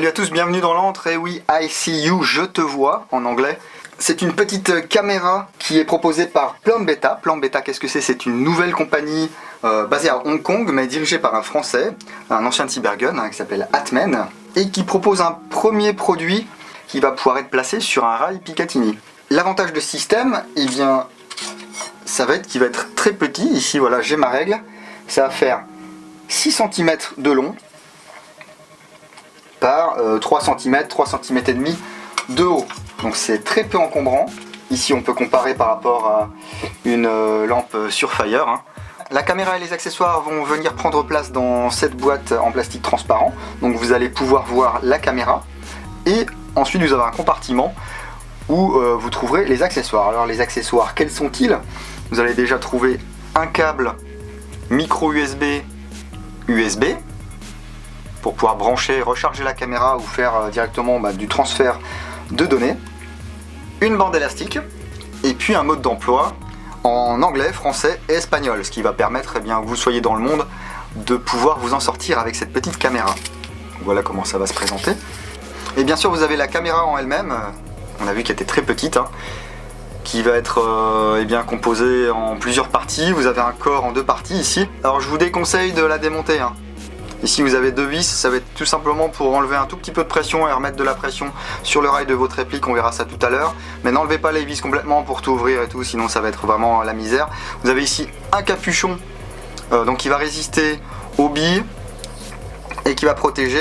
Salut à tous, bienvenue dans l'antre. Et oui, I see you, je te vois en anglais. C'est une petite caméra qui est proposée par Plan Beta. Plan Beta, qu'est-ce que c'est? C'est une nouvelle compagnie basée à Hong Kong, mais dirigée par un Français, un ancien de Cybergun, qui s'appelle Atmen, et qui propose un premier produit qui va pouvoir être placé sur un rail Picatinny. L'avantage de ce système, eh bien, ça va être qu'il va être très petit. Ici, voilà, j'ai ma règle. Ça va faire 6 cm de long par 3 cm, 3 cm et demi de haut. Donc c'est très peu encombrant. Ici on peut comparer par rapport à une lampe Surefire. La caméra et les accessoires vont venir prendre place dans cette boîte en plastique transparent. Donc vous allez pouvoir voir la caméra. Et ensuite vous avez un compartiment où vous trouverez les accessoires. Alors les accessoires, quels sont-ils? Vous allez déjà trouver un câble micro USB USB pour pouvoir brancher et recharger la caméra ou faire directement du transfert de données, une bande élastique et puis un mode d'emploi en anglais, français et espagnol, ce qui va permettre que vous soyez dans le monde de pouvoir vous en sortir avec cette petite caméra. Voilà comment ça va se présenter. Et bien sûr vous avez la caméra en elle-même, on a vu qu'elle était très petite, qui va être composée en plusieurs parties. Vous avez un corps en deux parties ici. Alors je vous déconseille de la démonter. Ici vous avez deux vis, ça va être tout simplement pour enlever un tout petit peu de pression et remettre de la pression sur le rail de votre réplique, on verra ça tout à l'heure. Mais n'enlevez pas les vis complètement pour tout ouvrir et tout, sinon ça va être vraiment la misère. Vous avez ici un capuchon donc qui va résister aux billes et qui va protéger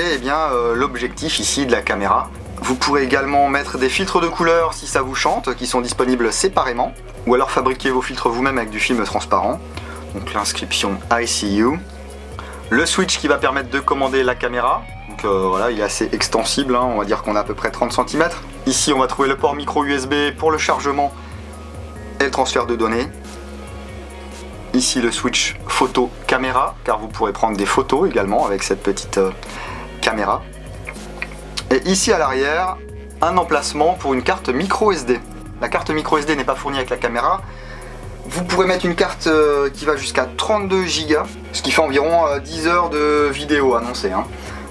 l'objectif ici de la caméra. Vous pourrez également mettre des filtres de couleurs si ça vous chante, qui sont disponibles séparément, ou alors fabriquer vos filtres vous-même avec du film transparent. Donc l'inscription I see you. Le switch qui va permettre de commander la caméra, donc voilà, il est assez extensible, on va dire qu'on a à peu près 30 cm. Ici on va trouver le port micro USB pour le chargement et le transfert de données. Ici le switch photo caméra, car vous pourrez prendre des photos également avec cette petite caméra. Et ici à l'arrière, un emplacement pour une carte micro SD. La carte micro SD n'est pas fournie avec la caméra. Vous pourrez mettre une carte qui va jusqu'à 32 Go, ce qui fait environ 10 heures de vidéo annoncée.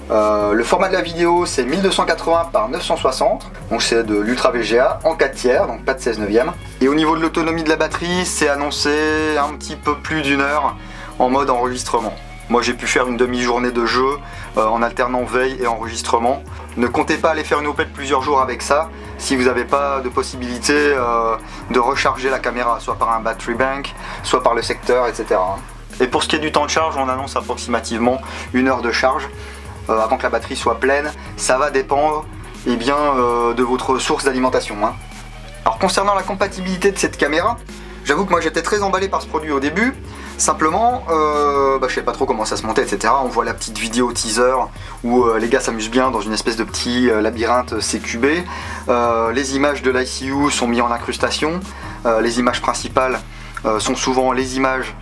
Le format de la vidéo c'est 1280 par 960, donc c'est de l'Ultra VGA en 4 tiers, donc pas de 16/9. Et au niveau de l'autonomie de la batterie, c'est annoncé un petit peu plus d'une heure en mode enregistrement. Moi j'ai pu faire une demi-journée de jeu en alternant veille et enregistrement. Ne comptez pas aller faire une opette plusieurs jours avec ça si vous n'avez pas de possibilité de recharger la caméra, soit par un battery bank, soit par le secteur, etc. Et pour ce qui est du temps de charge, on annonce approximativement 1 heure de charge avant que la batterie soit pleine. Ça va dépendre de votre source d'alimentation. Alors concernant la compatibilité de cette caméra, j'avoue que moi j'étais très emballé par ce produit au début. Simplement, je sais pas trop comment ça se montait, etc. On voit la petite vidéo teaser où les gars s'amusent bien dans une espèce de petit labyrinthe CQB. Les images de l'ICU sont mises en incrustation. Les images principales sont souvent les images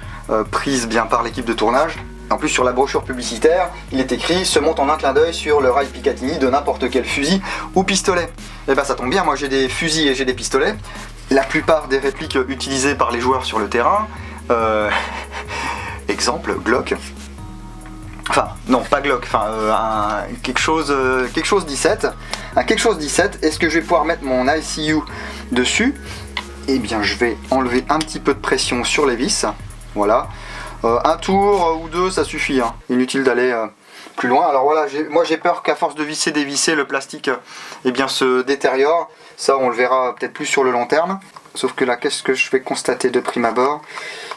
prises par l'équipe de tournage. En plus sur la brochure publicitaire, il est écrit « se monte en un clin d'œil sur le rail Picatinny de n'importe quel fusil ou pistolet ». Et ça tombe bien, moi j'ai des fusils et j'ai des pistolets. La plupart des répliques utilisées par les joueurs sur le terrain, exemple Glock, enfin non pas Glock, quelque chose 17, un quelque chose 17. Est-ce que je vais pouvoir mettre mon ICU dessus? Eh bien je vais enlever un petit peu de pression sur les vis, voilà, un tour ou deux ça suffit, inutile d'aller plus loin. Alors voilà, moi j'ai peur qu'à force de visser, dévisser, le plastique se détériore. Ça on le verra peut-être plus sur le long terme. Sauf que là, qu'est-ce que je vais constater de prime abord?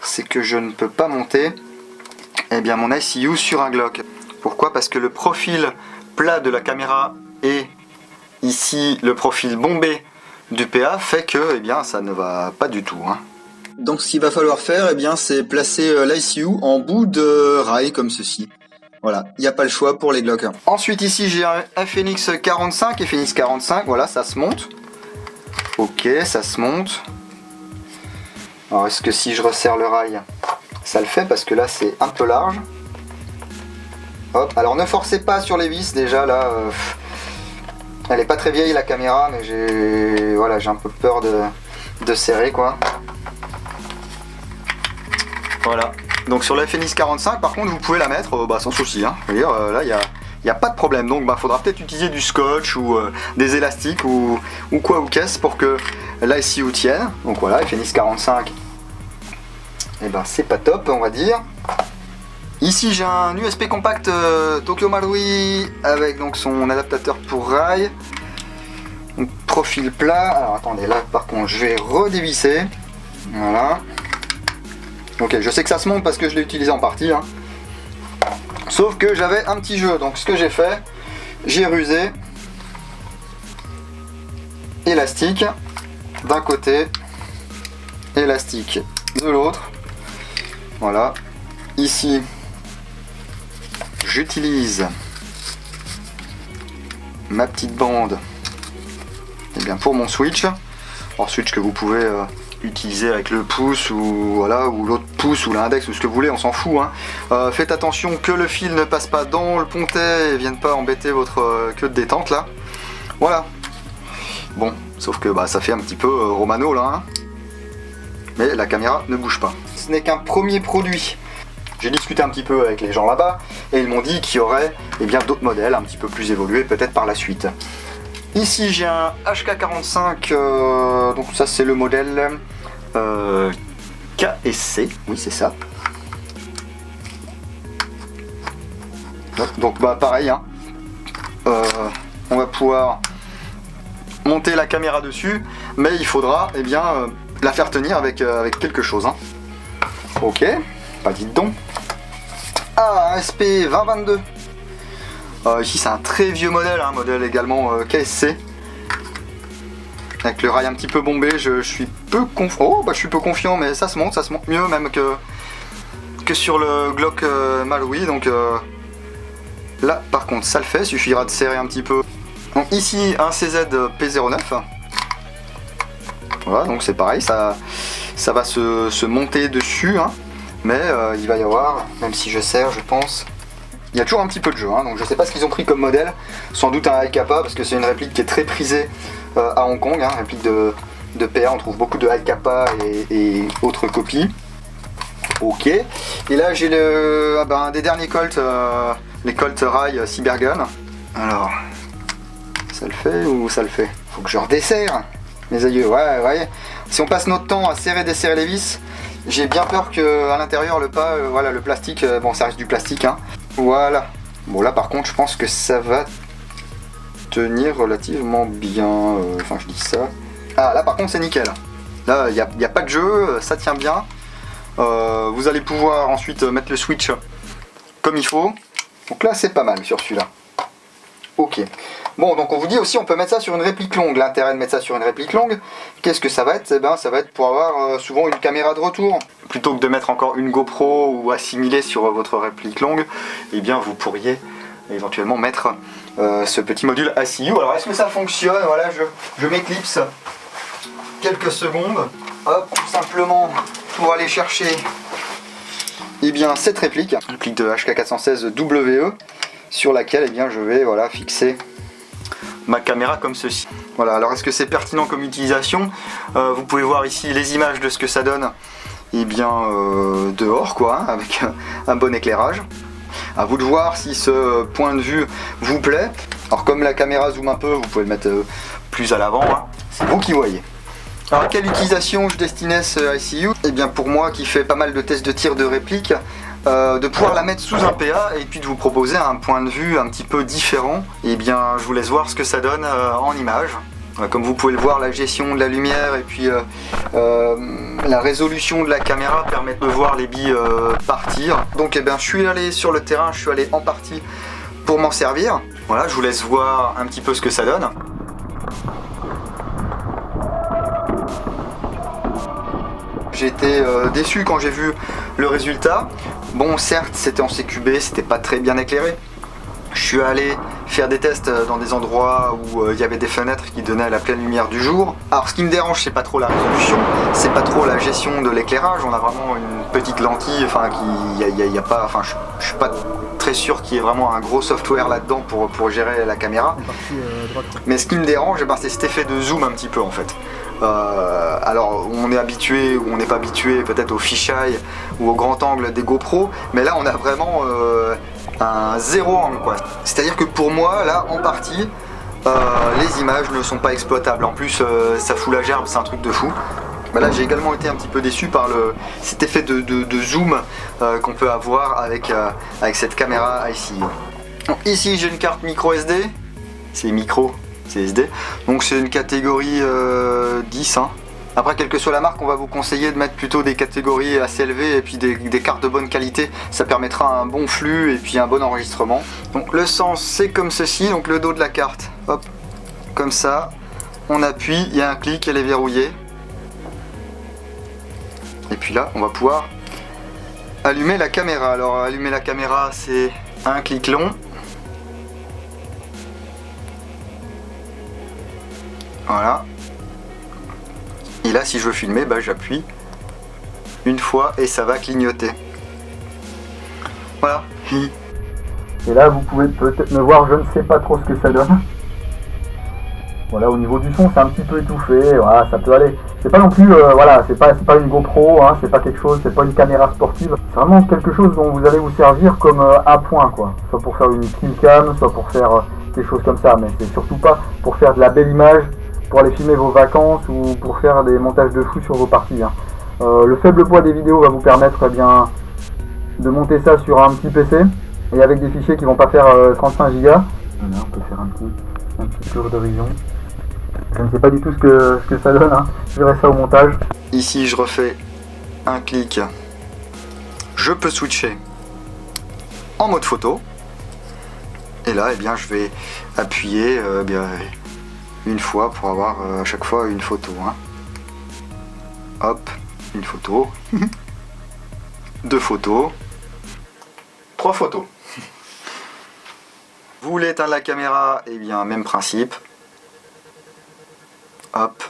C'est que je ne peux pas monter mon ICU sur un Glock. Pourquoi? Parce que le profil plat de la caméra et ici le profil bombé du PA fait que ça ne va pas du tout. Donc ce qu'il va falloir faire, c'est placer l'ICU en bout de rail comme ceci. Voilà, il n'y a pas le choix pour les Glock. Ensuite ici j'ai un FNX 45, FNX 45, voilà, ça se monte. Ok, ça se monte. Alors est-ce que si je resserre le rail, ça le fait? Parce que là c'est un peu large. Hop, alors ne forcez pas sur les vis déjà là. Elle est pas très vieille la caméra, mais j'ai un peu peur de serrer quoi. Voilà. Donc sur la FNX 45 par contre vous pouvez la mettre sans souci. Je veux dire, là il il n'y a pas de problème. Donc il faudra peut-être utiliser du scotch ou des élastiques ou quoi ou qu'est-ce pour que l'ICU tienne. Donc voilà, FNX 45, et ben c'est pas top on va dire. Ici j'ai un USB compact Tokyo Marui avec donc son adaptateur pour rail. Donc, profil plat. Alors attendez, là par contre je vais redévisser. Voilà. Ok, je sais que ça se monte parce que je l'ai utilisé en partie. Hein. Sauf que j'avais un petit jeu. Donc ce que j'ai fait, j'ai rusé élastique d'un côté, élastique de l'autre. Voilà. Ici, j'utilise ma petite bande pour mon switch. Alors switch que vous pouvez utiliser avec le pouce ou voilà, ou l'autre pouce ou l'index ou ce que vous voulez, on s'en fout. Hein. Faites attention que le fil ne passe pas dans le pontet et vienne pas embêter votre queue de détente là. Voilà. Bon, sauf que ça fait un petit peu Romano là. Hein. Mais la caméra ne bouge pas. Ce n'est qu'un premier produit. J'ai discuté un petit peu avec les gens là-bas et ils m'ont dit qu'il y aurait d'autres modèles un petit peu plus évolués peut-être par la suite. Ici j'ai un HK45, donc ça c'est le modèle KSC, oui c'est ça. Donc pareil, hein. On va pouvoir monter la caméra dessus, mais il faudra la faire tenir avec quelque chose. Hein. Ok, pas dites donc. Ah, un SP 2022. Ici c'est un très vieux modèle, un modèle également KSC. Avec le rail un petit peu bombé, je suis peu confiant. Oh, je suis peu confiant, mais ça se monte mieux même que sur le Glock Marui. Donc là par contre ça le fait, suffira de serrer un petit peu. Donc ici un CZ P09. Voilà, donc c'est pareil, ça va se monter dessus. Hein. Mais il va y avoir, même si je serre, je pense, il y a toujours un petit peu de jeu. Hein, donc je sais pas ce qu'ils ont pris comme modèle. Sans doute un Alcapa, parce que c'est une réplique qui est très prisée à Hong Kong. Hein, réplique de PA, on trouve beaucoup de Alcapa et autres copies. Ok. Et là j'ai un des derniers Colt, les Colt Rail Cybergun. Alors, ça le fait ou ça le fait? Faut que je redesserre, mes aïeux. Ouais. Si on passe notre temps à serrer, desserrer les vis, j'ai bien peur que à l'intérieur le plastique, ça reste du plastique. Hein. Voilà. Bon là par contre je pense que ça va tenir relativement bien. Je dis ça. Ah là par contre c'est nickel. Là il n'y a pas de jeu, ça tient bien. Vous allez pouvoir ensuite mettre le switch comme il faut. Donc là c'est pas mal sur celui-là. Ok. Bon, donc on vous dit aussi on peut mettre ça sur une réplique longue. L'intérêt de mettre ça sur une réplique longue, qu'est-ce que ça va être? Ça va être pour avoir souvent une caméra de retour. Plutôt que de mettre encore une GoPro ou assimiler sur votre réplique longue, vous pourriez éventuellement mettre ce petit module ICU. Alors est-ce que ça fonctionne? Voilà, je m'éclipse quelques secondes. Hop, tout simplement pour aller chercher cette réplique de HK416 WE, sur laquelle je vais fixer ma caméra comme ceci. Voilà, alors est-ce que c'est pertinent comme utilisation? Vous pouvez voir ici les images de ce que ça donne dehors quoi, avec un bon éclairage. À vous de voir si ce point de vue vous plaît. Alors comme la caméra zoome un peu, vous pouvez le mettre plus à l'avant, hein. C'est vous qui voyez. Alors à quelle utilisation je destinais ce ICU? Pour moi qui fait pas mal de tests de tir de réplique, de pouvoir la mettre sous un PA et puis de vous proposer un point de vue un petit peu différent. Je vous laisse voir ce que ça donne en image. Comme vous pouvez le voir, la gestion de la lumière et puis la résolution de la caméra permettent de voir les billes partir. Donc je suis allé sur le terrain, je suis allé en partie pour m'en servir. Voilà, je vous laisse voir un petit peu ce que ça donne. J'ai été déçu quand j'ai vu le résultat. Bon, certes, c'était en CQB, c'était pas très bien éclairé. Je suis allé faire des tests dans des endroits où il y avait des fenêtres qui donnaient la pleine lumière du jour. Alors ce qui me dérange, c'est pas trop la résolution, c'est pas trop la gestion de l'éclairage. On a vraiment une petite lentille, je suis pas très sûr qu'il y ait vraiment un gros software là-dedans pour gérer la caméra. Mais ce qui me dérange, c'est cet effet de zoom un petit peu en fait. Alors on est habitué ou on n'est pas habitué peut-être au fisheye ou au grand angle des GoPro, mais là on a vraiment un zéro angle quoi. C'est-à-dire que pour moi là en partie les images ne sont pas exploitables. En plus ça fout la gerbe, c'est un truc de fou. Là j'ai également été un petit peu déçu par cet effet de zoom qu'on peut avoir avec cette caméra ici. Donc, ici j'ai une carte micro SD, c'est micro, c'est SD, donc c'est une catégorie 10. Hein. Après, quelle que soit la marque, on va vous conseiller de mettre plutôt des catégories assez élevées et puis des cartes de bonne qualité. Ça permettra un bon flux et puis un bon enregistrement. Donc le sens c'est comme ceci, donc le dos de la carte, hop, comme ça, on appuie, il y a un clic, elle est verrouillée. Et puis là, on va pouvoir allumer la caméra. Alors allumer la caméra, c'est un clic long. Voilà. Et là, si je veux filmer, j'appuie une fois et ça va clignoter. Voilà. Et là, vous pouvez peut-être me voir, je ne sais pas trop ce que ça donne. Voilà, au niveau du son, c'est un petit peu étouffé, voilà, ça peut aller. C'est pas non plus, voilà, c'est pas une GoPro, hein, c'est pas quelque chose, c'est pas une caméra sportive. C'est vraiment quelque chose dont vous allez vous servir comme appoint, quoi. Soit pour faire une kill cam, soit pour faire quelque chose comme ça, mais c'est surtout pas pour faire de la belle image, pour aller filmer vos vacances ou pour faire des montages de fou sur vos parties. Hein. Le faible poids des vidéos va vous permettre de monter ça sur un petit PC et avec des fichiers qui vont pas faire 35 Go. Voilà, on peut faire un petit tour d'horizon. Je ne sais pas du tout ce que ça donne, hein. Je verrai ça au montage. Ici je refais un clic, je peux switcher en mode photo. Et là je vais appuyer une fois pour avoir à chaque fois une photo. Hein. Hop, une photo, 2 photos, 3 photos. Vous voulez éteindre la caméra, même principe. Hop,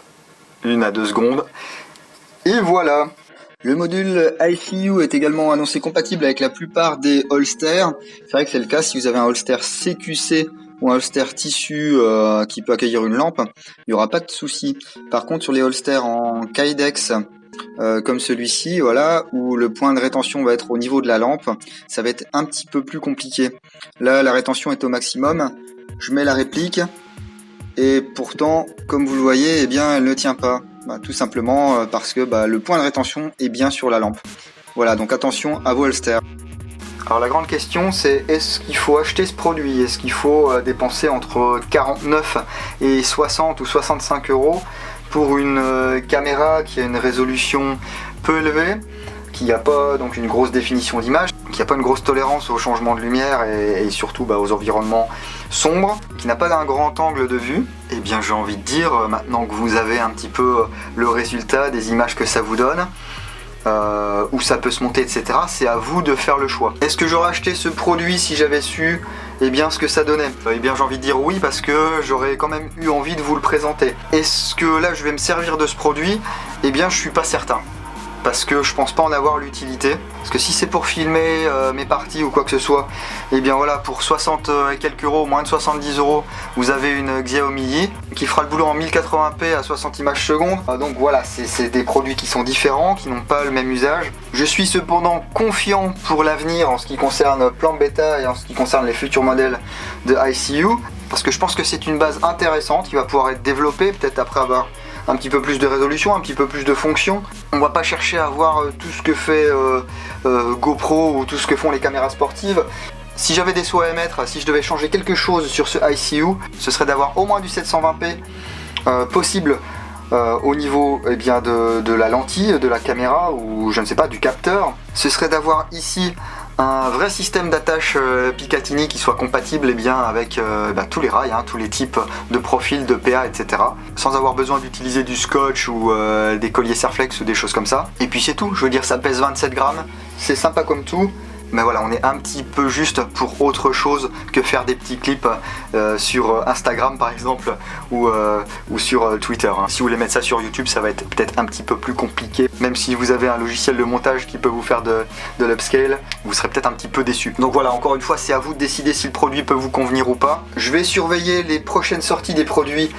1 à 2 secondes. Et voilà. Le module ICU est également annoncé compatible avec la plupart des holsters. C'est vrai que c'est le cas si vous avez un holster CQC ou un holster tissu qui peut accueillir une lampe, il n'y aura pas de souci. Par contre sur les holsters en Kydex comme celui-ci, voilà, où le point de rétention va être au niveau de la lampe, ça va être un petit peu plus compliqué. Là la rétention est au maximum, je mets la réplique et pourtant comme vous le voyez elle ne tient pas. Tout simplement parce que le point de rétention est bien sur la lampe. Voilà, donc attention à vos holsters. Alors la grande question c'est, est-ce qu'il faut acheter ce produit? Est-ce qu'il faut dépenser entre 49 et 60 ou 65 euros pour une caméra qui a une résolution peu élevée, qui n'a pas donc une grosse définition d'image, qui n'a pas une grosse tolérance au changement de lumière et surtout aux environnements sombres, qui n'a pas un grand angle de vue? Eh bien j'ai envie de dire, maintenant que vous avez un petit peu le résultat des images que ça vous donne, où ça peut se monter, etc., c'est à vous de faire le choix. Est-ce que j'aurais acheté ce produit si j'avais su ce que ça donnait? J'ai envie de dire oui, parce que j'aurais quand même eu envie de vous le présenter. Est-ce que là je vais me servir de ce produit? Je suis pas certain. Parce que je pense pas en avoir l'utilité. Parce que si c'est pour filmer mes parties ou quoi que ce soit, voilà, pour 60 et quelques euros, moins de 70 euros, vous avez une Xiaomi qui fera le boulot en 1080p à 60 images secondes. Donc voilà, c'est des produits qui sont différents, qui n'ont pas le même usage. Je suis cependant confiant pour l'avenir en ce qui concerne Plan Beta et en ce qui concerne les futurs modèles de ICU. Parce que je pense que c'est une base intéressante qui va pouvoir être développée, peut-être après avoir un petit peu plus de résolution, un petit peu plus de fonctions. On va pas chercher à voir tout ce que fait GoPro ou tout ce que font les caméras sportives. Si j'avais des souhaits à émettre, si je devais changer quelque chose sur ce ICU, ce serait d'avoir au moins du 720p possible au niveau de la lentille, de la caméra ou je ne sais pas, du capteur. Ce serait d'avoir ici un vrai système d'attache Picatinny qui soit compatible avec tous les rails, tous les types de profils, de PA, etc. Sans avoir besoin d'utiliser du scotch ou des colliers Serflex ou des choses comme ça. Et puis c'est tout, je veux dire ça pèse 27 grammes, c'est sympa comme tout. Mais voilà, on est un petit peu juste pour autre chose que faire des petits clips sur Instagram par exemple ou sur Twitter. Si vous voulez mettre ça sur YouTube, ça va être peut-être un petit peu plus compliqué. Même si vous avez un logiciel de montage qui peut vous faire de l'upscale, vous serez peut-être un petit peu déçu. Donc voilà, encore une fois, c'est à vous de décider si le produit peut vous convenir ou pas. Je vais surveiller les prochaines sorties des produits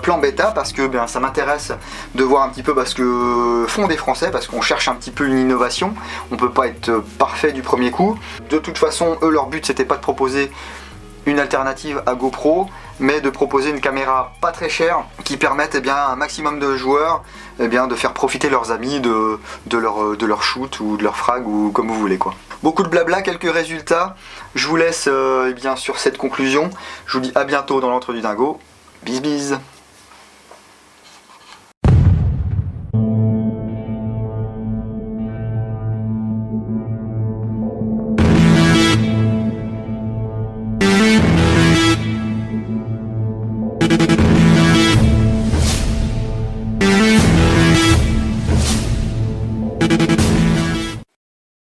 plan bêta parce que ça m'intéresse de voir un petit peu ce que font des Français, parce qu'on cherche un petit peu une innovation. On peut pas être parfait du premier coup. De toute façon, eux, leur but c'était pas de proposer une alternative à GoPro, mais de proposer une caméra pas très chère qui permette à un maximum de joueurs de faire profiter leurs amis de leur shoot ou de leur frag ou comme vous voulez quoi. Beaucoup de blabla, quelques résultats. Je vous laisse sur cette conclusion. Je vous dis à bientôt dans l'entre du dingo. Bis bis.